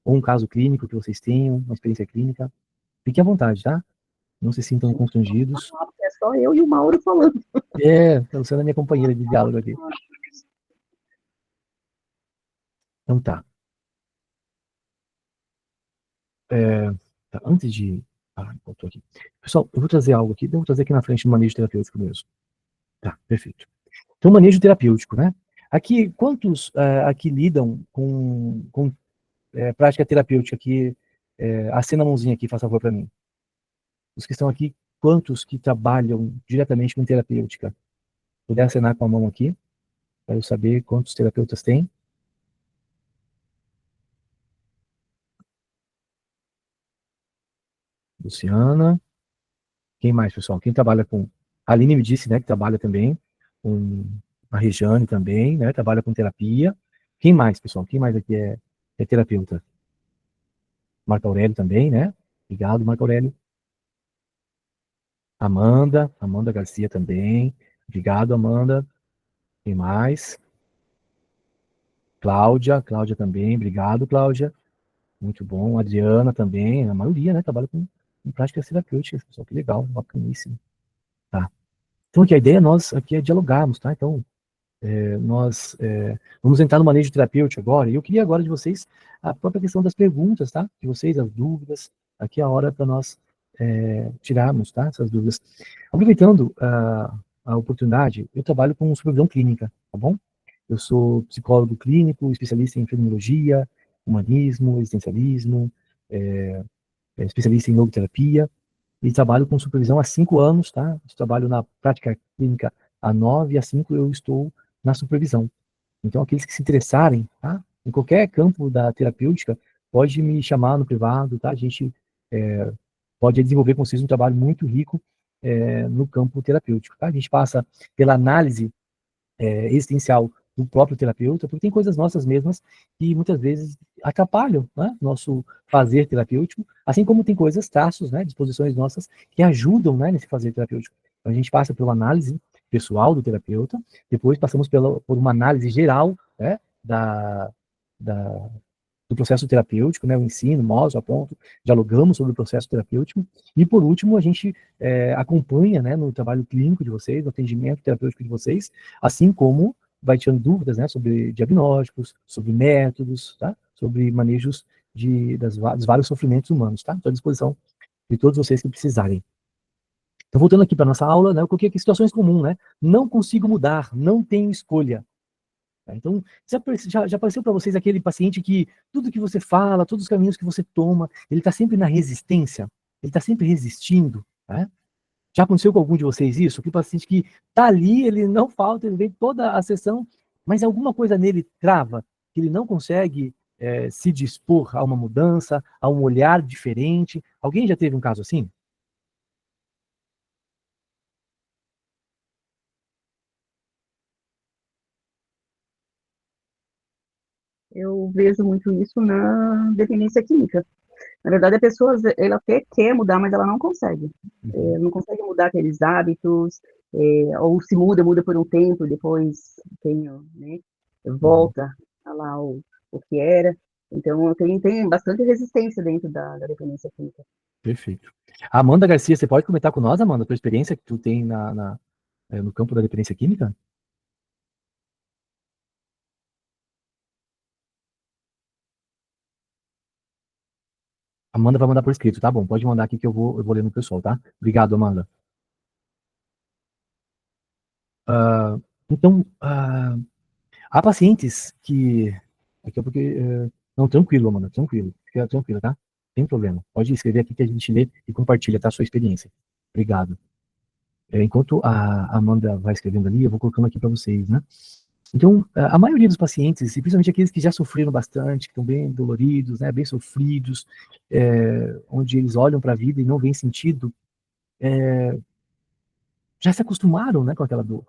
ou um caso clínico que vocês tenham, uma experiência clínica. Fiquem à vontade, tá? Não se sintam constrangidos. É só eu e o Mauro falando. Tá sendo a minha companheira de diálogo aqui. Então tá. Tá, antes de... voltou aqui. Pessoal, eu vou trazer algo aqui, eu vou trazer aqui na frente do manejo terapêutico mesmo. Tá, perfeito. Então, manejo terapêutico, né? Aqui, quantos aqui lidam com prática terapêutica aqui? Acena a mãozinha aqui, faça favor para mim. Os que estão aqui, quantos que trabalham diretamente com terapêutica? Puder acenar com a mão aqui, para eu saber quantos terapeutas tem. Luciana. Quem mais, pessoal? Quem trabalha com... A Aline me disse, né, que trabalha também com a Regiane também, né, trabalha com terapia. Quem mais, pessoal? Quem mais aqui é terapeuta? Marco Aurélio também, né? Obrigado, Marco Aurélio. Amanda Garcia também. Obrigado, Amanda. Quem mais? Cláudia também. Obrigado, Cláudia. Muito bom. Adriana também. A maioria, né, trabalha com práticas terapêuticas, pessoal. Que legal, bacaníssimo. Tá. Então, aqui a ideia nós aqui é dialogarmos, tá? Então, nós vamos entrar no manejo terapêutico agora, e eu queria agora de vocês a própria questão das perguntas, tá? De vocês, as dúvidas, aqui é a hora para nós tirarmos, tá? Essas dúvidas. Aproveitando a oportunidade, eu trabalho com supervisão clínica, tá bom? Eu sou psicólogo clínico, especialista em fenomenologia, humanismo, existencialismo, especialista em logoterapia, e trabalho com supervisão há 5 anos, tá? Eu trabalho na prática clínica há 9, e há 5 eu estou na supervisão. Então, aqueles que se interessarem, tá? Em qualquer campo da terapêutica, pode me chamar no privado, tá? A gente pode desenvolver com vocês um trabalho muito rico no campo terapêutico, tá? A gente passa pela análise existencial do próprio terapeuta, porque tem coisas nossas mesmas que muitas vezes atrapalham, né, nosso fazer terapêutico, assim como tem coisas, traços, né, disposições nossas que ajudam, né, nesse fazer terapêutico. Então, a gente passa pela análise pessoal do terapeuta, depois passamos por uma análise geral, né, do processo terapêutico, né, o ensino, nós, a ponto, dialogamos sobre o processo terapêutico, e por último, a gente acompanha, né, no trabalho clínico de vocês, no atendimento terapêutico de vocês, assim como vai tirando dúvidas, né, sobre diagnósticos, sobre métodos, tá, sobre manejos dos vários sofrimentos humanos, tá, estou à disposição de todos vocês que precisarem. Então, voltando aqui para nossa aula, né, eu coloquei aqui situações comuns, né, não consigo mudar, não tenho escolha. Então, já apareceu para vocês aquele paciente que tudo que você fala, todos os caminhos que você toma, ele está sempre na resistência, ele está sempre resistindo, né? Já aconteceu com algum de vocês isso? Aquele paciente que está ali, ele não falta, ele vem toda a sessão, mas alguma coisa nele trava, que ele não consegue se dispor a uma mudança, a um olhar diferente. Alguém já teve um caso assim? Eu vejo muito isso na dependência química. Na verdade, a pessoa, ela até quer mudar, mas ela não consegue. Não consegue mudar aqueles hábitos, ou se muda por um tempo, depois né, volta a lá o que era. Então, tem bastante resistência dentro da dependência química. Perfeito. Amanda Garcia, você pode comentar com nós, Amanda, a tua experiência que tu tem no campo da dependência química? Amanda vai mandar por escrito, tá bom? Pode mandar aqui que eu vou ler no pessoal, tá? Obrigado, Amanda. Então, há pacientes que... Aqui é porque... não, tranquilo, Amanda, tranquilo. Fica tranquilo, tá? Sem problema. Pode escrever aqui que a gente lê e compartilha, tá? A sua experiência. Obrigado. Enquanto a Amanda vai escrevendo ali, eu vou colocando aqui para vocês, né? Então, a maioria dos pacientes, e principalmente aqueles que já sofreram bastante, que estão bem doloridos, né, bem sofridos, onde eles olham para a vida e não veem sentido, já se acostumaram, né, com aquela dor.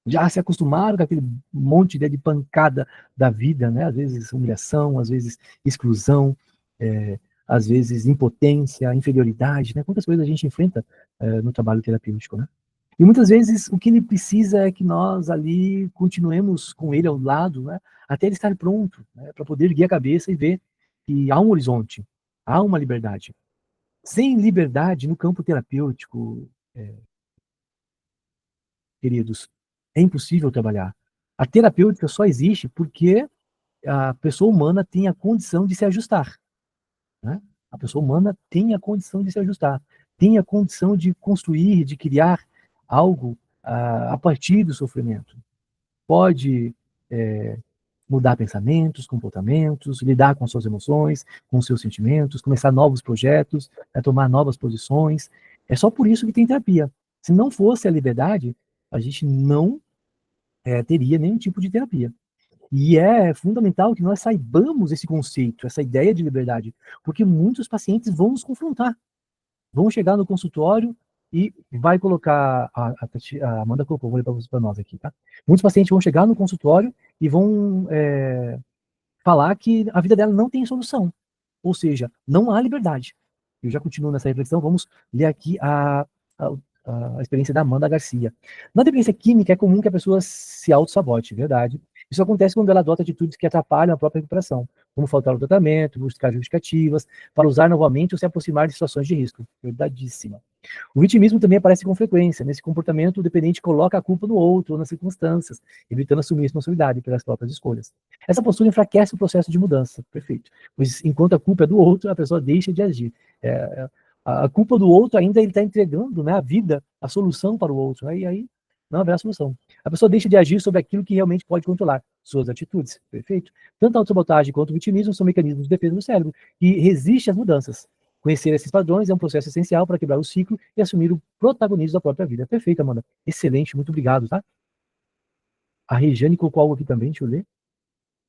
Já se acostumaram com aquele monte de pancada da vida, né? Às vezes humilhação, às vezes exclusão, às vezes impotência, inferioridade, né? Quantas coisas a gente enfrenta no trabalho terapêutico, né? E muitas vezes o que ele precisa é que nós ali continuemos com ele ao lado, né? Até ele estar pronto, né? Para poder erguer a cabeça e ver que há um horizonte, há uma liberdade. Sem liberdade no campo terapêutico, queridos, é impossível trabalhar. A terapêutica só existe porque a pessoa humana tem a condição de se ajustar, né? A pessoa humana tem a condição de se ajustar, tem a condição de construir, de criar algo a partir do sofrimento. Pode mudar pensamentos, comportamentos, lidar com suas emoções, com seus sentimentos, começar novos projetos, tomar novas posições. É só por isso que tem terapia. Se não fosse a liberdade, a gente não teria nenhum tipo de terapia. E é fundamental que nós saibamos esse conceito, essa ideia de liberdade, porque muitos pacientes vão nos confrontar, vão chegar no consultório e vai colocar, a Amanda colocou, vou ler para nós aqui, tá? Muitos pacientes vão chegar no consultório e vão falar que a vida dela não tem solução, ou seja, não há liberdade. Eu já continuo nessa reflexão, vamos ler aqui a experiência da Amanda Garcia. Na dependência química é comum que a pessoa se auto-sabote, verdade. Isso acontece quando ela adota atitudes que atrapalham a própria recuperação, como faltar ao tratamento, buscar justificativas, para usar novamente ou se aproximar de situações de risco. Verdadíssima. O vitimismo também aparece com frequência. Nesse comportamento, o dependente coloca a culpa no outro ou nas circunstâncias, evitando assumir responsabilidade pelas próprias escolhas. Essa postura enfraquece o processo de mudança. Perfeito. Pois enquanto a culpa é do outro, a pessoa deixa de agir. A culpa do outro ainda ele está entregando, né, a vida, a solução para o outro. Aí não haverá solução. A pessoa deixa de agir sobre aquilo que realmente pode controlar, suas atitudes. Perfeito? Tanto a autossabotagem quanto o vitimismo são mecanismos de defesa do cérebro que resistem às mudanças. Conhecer esses padrões é um processo essencial para quebrar o ciclo e assumir o protagonismo da própria vida. Perfeito, Amanda. Excelente, muito obrigado, tá? A Regiane colocou algo aqui também, deixa eu ler.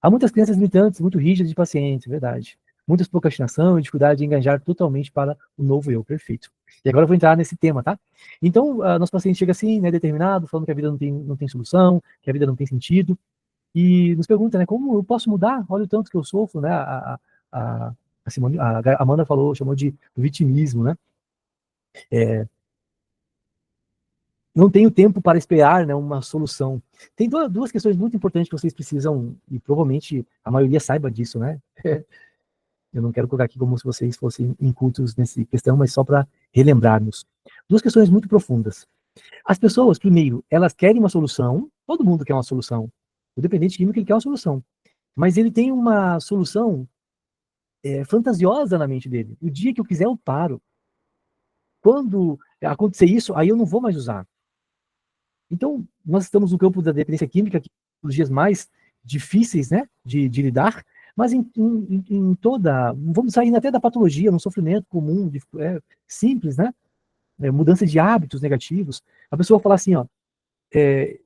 Há muitas crenças limitantes, muito rígidas de pacientes, verdade. Muitas procrastinação e dificuldade de engajar totalmente para o novo eu, perfeito. E agora eu vou entrar nesse tema, tá? Então, nosso paciente chega assim, né, determinado, falando que a vida não tem solução, que a vida não tem sentido, e nos pergunta, né, como eu posso mudar? Olha o tanto que eu sofro, né? A Amanda chamou de vitimismo, né? Não tenho tempo para esperar, né, uma solução. Tem duas questões muito importantes que vocês precisam, e provavelmente a maioria saiba disso, né? Eu não quero colocar aqui como se vocês fossem incultos nessa questão, mas só para relembrarmos. Duas questões muito profundas. As pessoas, primeiro, elas querem uma solução, todo mundo quer uma solução. O dependente químico, ele quer uma solução. Mas ele tem uma solução fantasiosa na mente dele. O dia que eu quiser, eu paro. Quando acontecer isso, aí eu não vou mais usar. Então, nós estamos no campo da dependência química, que é um dos dias mais difíceis, né, de lidar, mas em toda, vamos sair até da patologia, no sofrimento comum, simples, né, mudança de hábitos negativos. A pessoa fala assim, ó,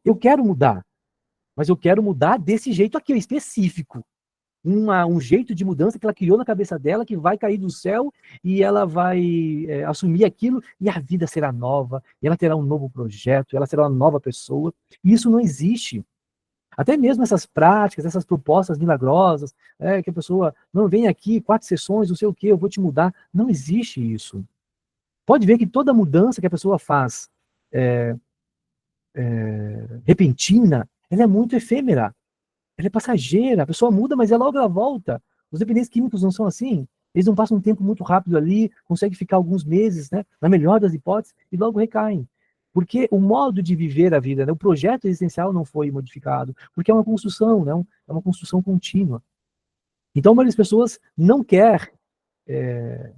eu quero mudar, mas eu quero mudar desse jeito aqui, específico. Um jeito de mudança que ela criou na cabeça dela, que vai cair do céu e ela vai assumir aquilo e a vida será nova, e ela terá um novo projeto, ela será uma nova pessoa. E isso não existe. Até mesmo essas práticas, essas propostas milagrosas, que a pessoa, não, vem aqui, 4 sessões, não sei o que, eu vou te mudar. Não existe isso. Pode ver que toda mudança que a pessoa faz repentina, ela é muito efêmera. Ela é passageira, a pessoa muda, mas logo ela volta. Os dependentes químicos não são assim. Eles não passam um tempo muito rápido ali, conseguem ficar alguns meses, né, na melhor das hipóteses, e logo recaem. Porque o modo de viver a vida, né, o projeto existencial não foi modificado, porque é uma construção, né, é uma construção contínua. Então, a maioria das pessoas não quer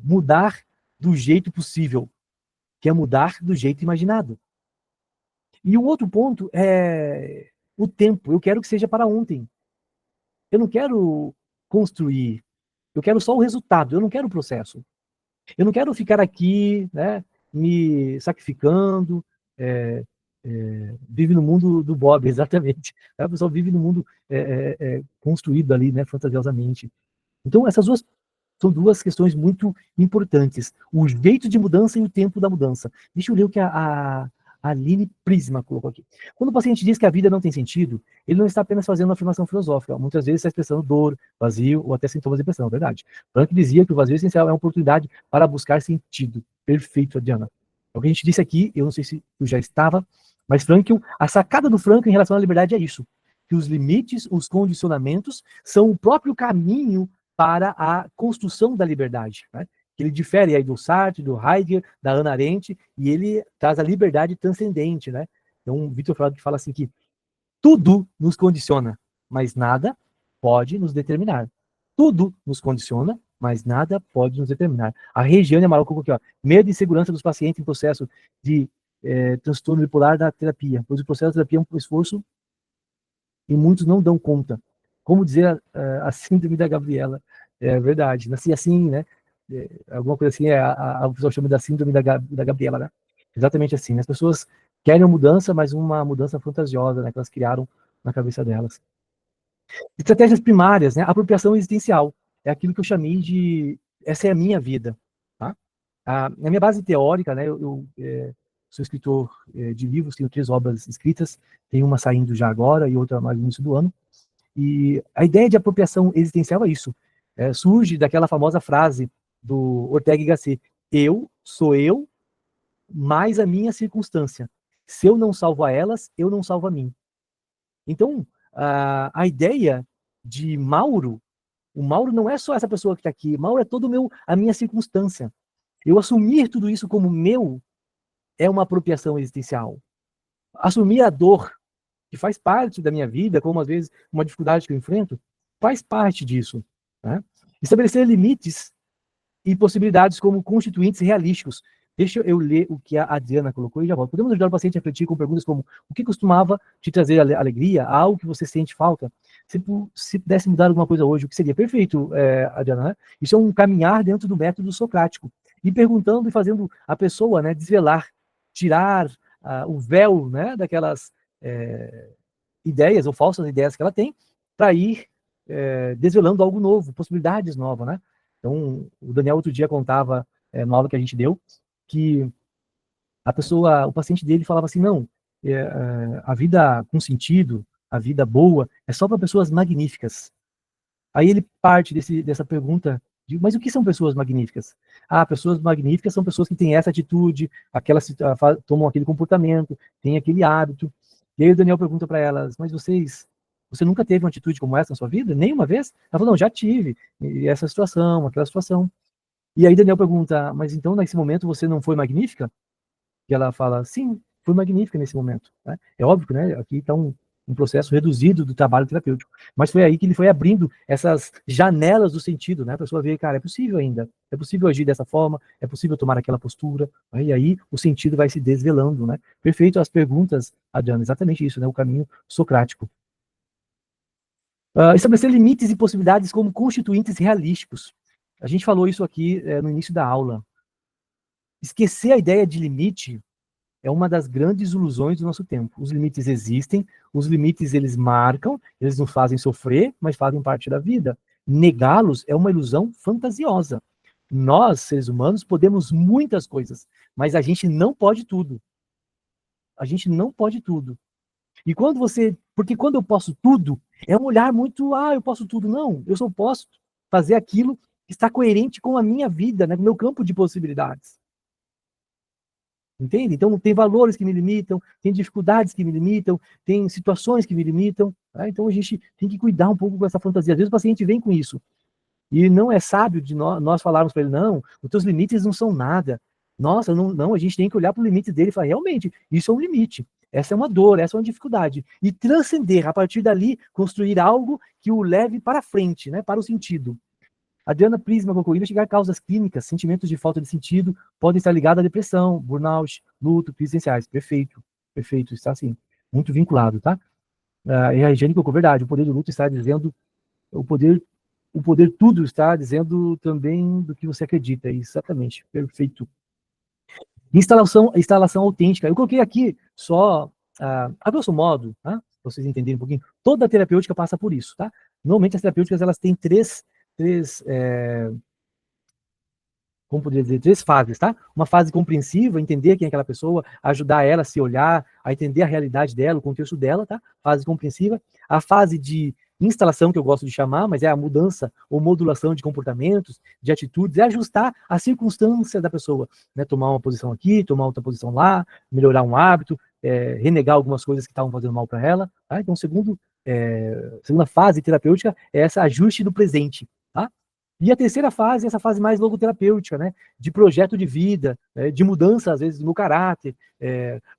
mudar do jeito possível, que é mudar do jeito imaginado. E o outro ponto é o tempo. Eu quero que seja para ontem. Eu não quero construir. Eu quero só o resultado. Eu não quero o processo. Eu não quero ficar aqui, né, me sacrificando. Vive no mundo do Bob, exatamente. A pessoa vive no mundo construído ali, né, fantasiosamente. Então, essas são duas questões muito importantes. O jeito de mudança e o tempo da mudança. Deixa eu ler o que a Aline Prisma colocou aqui. Quando o paciente diz que a vida não tem sentido, ele não está apenas fazendo uma afirmação filosófica. Muitas vezes está expressando dor, vazio ou até sintomas de depressão, verdade. Frank dizia que o vazio essencial é uma oportunidade para buscar sentido. Perfeito, Adriana. É o que a gente disse aqui, eu não sei se tu já estava, mas Frankl, a sacada do Frankl em relação à liberdade é isso, que os limites, os condicionamentos, são o próprio caminho para a construção da liberdade, né? Ele difere aí do Sartre, do Heidegger, da Hannah Arendt, e ele traz a liberdade transcendente, né? Então, Viktor Frankl fala assim que tudo nos condiciona, mas nada pode nos determinar. Tudo nos condiciona, mas nada pode nos determinar. A Regiane Amaral colocou aqui, ó, medo e insegurança dos pacientes em processo de transtorno bipolar da terapia, pois o processo da terapia é um esforço e muitos não dão conta. Como dizer a síndrome da Gabriela? É verdade, nasci assim, né? Alguma coisa assim, a pessoa chama da síndrome da Gabriela, né? Exatamente assim, né? As pessoas querem uma mudança, mas uma mudança fantasiosa, né? Que elas criaram na cabeça delas. Estratégias primárias, né? Apropriação existencial. É aquilo que eu chamei de essa é a minha vida, tá? Na minha base teórica, né? Eu sou escritor de livros, tenho 3 obras escritas, tem uma saindo já agora e outra mais no início do ano. E a ideia de apropriação existencial é isso. Surge daquela famosa frase do Ortega y Gasset: eu sou eu, mais a minha circunstância. Se eu não salvo a elas, eu não salvo a mim. Então, a ideia de Mauro, o Mauro não é só essa pessoa que está aqui, Mauro é todo a minha circunstância. Eu assumir tudo isso como meu é uma apropriação existencial. Assumir a dor, que faz parte da minha vida, como às vezes uma dificuldade que eu enfrento, faz parte disso, né? Estabelecer limites e possibilidades como constituintes realísticos. Deixa eu ler o que a Adriana colocou e já volto. Podemos ajudar o paciente a refletir com perguntas como: o que costumava te trazer alegria? Algo que você sente falta? Se pudesse mudar alguma coisa hoje, o que seria? Perfeito, Adriana, né? Isso é um caminhar dentro do método socrático. E perguntando e fazendo a pessoa, né, desvelar, tirar o véu, né, daquelas ideias ou falsas ideias que ela tem, para ir desvelando algo novo, possibilidades novas, né? Então, o Daniel outro dia contava, na aula que a gente deu, que o paciente dele falava assim: não, a vida com sentido, a vida boa, é só para pessoas magníficas. Aí ele parte dessa pergunta, mas o que são pessoas magníficas? Pessoas magníficas são pessoas que têm essa atitude, tomam aquele comportamento, têm aquele hábito. E aí o Daniel pergunta para elas: mas você nunca teve uma atitude como essa na sua vida? Nenhuma vez? Ela falou: não, já tive, e essa situação, aquela situação. E aí Daniel pergunta: mas então nesse momento você não foi magnífica? E ela fala: sim, fui magnífica nesse momento, né? É óbvio, né? Aqui está um processo reduzido do trabalho terapêutico, mas foi aí que ele foi abrindo essas janelas do sentido, né? A pessoa vê, cara, é possível ainda, é possível agir dessa forma, é possível tomar aquela postura, né? E aí o sentido vai se desvelando, né? Perfeito as perguntas, Adriana, exatamente isso, né? O caminho socrático. Estabelecer limites e possibilidades como constituintes realísticos. A gente falou isso aqui no início da aula. Esquecer a ideia de limite é uma das grandes ilusões do nosso tempo. Os limites existem, os limites eles marcam, eles nos fazem sofrer, mas fazem parte da vida. Negá-los é uma ilusão fantasiosa. Nós, seres humanos, podemos muitas coisas, mas a gente não pode tudo. A gente não pode tudo. E porque quando eu posso tudo, é um olhar muito, eu posso tudo. Não, eu só posso fazer aquilo que está coerente com a minha vida, né, com o meu campo de possibilidades. Entende? Então, tem valores que me limitam, tem dificuldades que me limitam, tem situações que me limitam. Tá? Então, a gente tem que cuidar um pouco com essa fantasia. Às vezes o paciente vem com isso. E não é sábio de nós falarmos para ele: não, os teus limites não são nada. Nossa, não, a gente tem que olhar para o limite dele e falar: realmente, isso é um limite. Essa é uma dor, essa é uma dificuldade. E transcender, a partir dali, construir algo que o leve para frente, né, para o sentido. Adriana Prisma colocou, investigar causas clínicas, sentimentos de falta de sentido podem estar ligados à depressão, burnout, luto, crises existenciais. Perfeito, perfeito, está assim, muito vinculado, tá? E a Regiane colocou, verdade, o poder do luto está dizendo, o poder tudo está dizendo também do que você acredita, exatamente, perfeito. Instalação autêntica, eu coloquei aqui só, a grosso modo, tá? Para vocês entenderem um pouquinho, toda a terapêutica passa por isso, tá? Normalmente as terapêuticas, elas têm como poderia dizer, 3 fases, tá? Uma fase compreensiva, entender quem é aquela pessoa, ajudar ela a se olhar, a entender a realidade dela, o contexto dela, tá? Fase compreensiva. A fase de instalação, que eu gosto de chamar, mas é a mudança ou modulação de comportamentos, de atitudes, é ajustar a circunstância da pessoa, né? Tomar uma posição aqui, tomar outra posição lá, melhorar um hábito, renegar algumas coisas que estavam fazendo mal para ela, tá? Então, segunda fase terapêutica é esse ajuste do presente, tá? E a terceira fase, essa fase mais logoterapêutica, né? De projeto de vida, de mudança, às vezes, no caráter,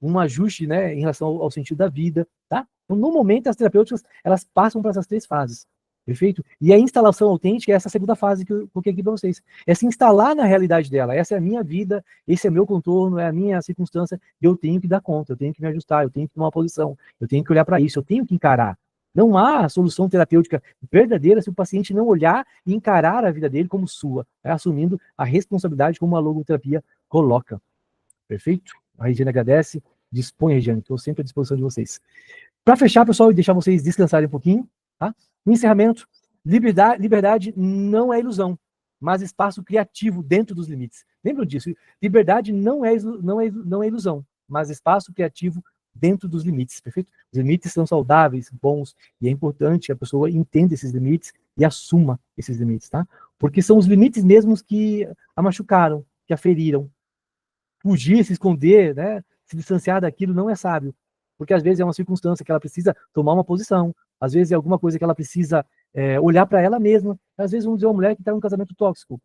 um ajuste, né, em relação ao sentido da vida, tá? Então, no momento, as terapêuticas, elas passam para essas 3 fases, perfeito? E a instalação autêntica é essa segunda fase que eu coloquei aqui para vocês. É se instalar na realidade dela. Essa é a minha vida, esse é meu contorno, é a minha circunstância, e eu tenho que dar conta, eu tenho que me ajustar, eu tenho que tomar uma posição, eu tenho que olhar para isso, eu tenho que encarar. Não há solução terapêutica verdadeira se o paciente não olhar e encarar a vida dele como sua, assumindo a responsabilidade como a logoterapia coloca. Perfeito? A Regiane agradece. Dispõe, Regiane, estou sempre à disposição de vocês. Para fechar, pessoal, e deixar vocês descansarem um pouquinho, tá? No encerramento, liberdade não é ilusão, mas espaço criativo dentro dos limites. Lembra disso? Liberdade não é ilusão, mas espaço criativo dentro dos limites, perfeito? Os limites são saudáveis, bons, e é importante que a pessoa entenda esses limites e assuma esses limites, tá? Porque são os limites mesmos que a machucaram, que a feriram. Fugir, se esconder, né? Se distanciar daquilo não é sábio, porque às vezes é uma circunstância que ela precisa tomar uma posição, às vezes é alguma coisa que ela precisa olhar para ela mesma, às vezes vamos dizer uma mulher que está em um casamento tóxico.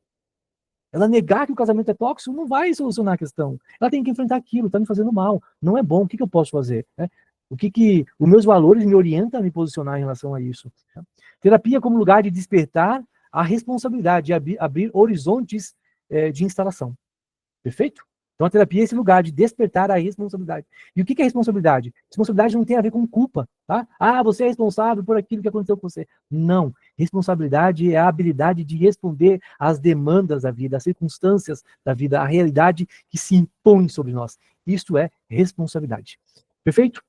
Ela negar que o casamento é tóxico não vai solucionar a questão. Ela tem que enfrentar aquilo, está me fazendo mal, não é bom, o que eu posso fazer? Né? O que os meus valores me orientam a me posicionar em relação a isso? Né? Terapia como lugar de despertar a responsabilidade, de abrir horizontes de instalação. Perfeito? Então a terapia é esse lugar de despertar a responsabilidade. E o que é responsabilidade? Responsabilidade não tem a ver com culpa, tá? Ah, você é responsável por aquilo que aconteceu com você. Não. Responsabilidade é a habilidade de responder às demandas da vida, às circunstâncias da vida, à realidade que se impõe sobre nós. Isto é responsabilidade. Perfeito?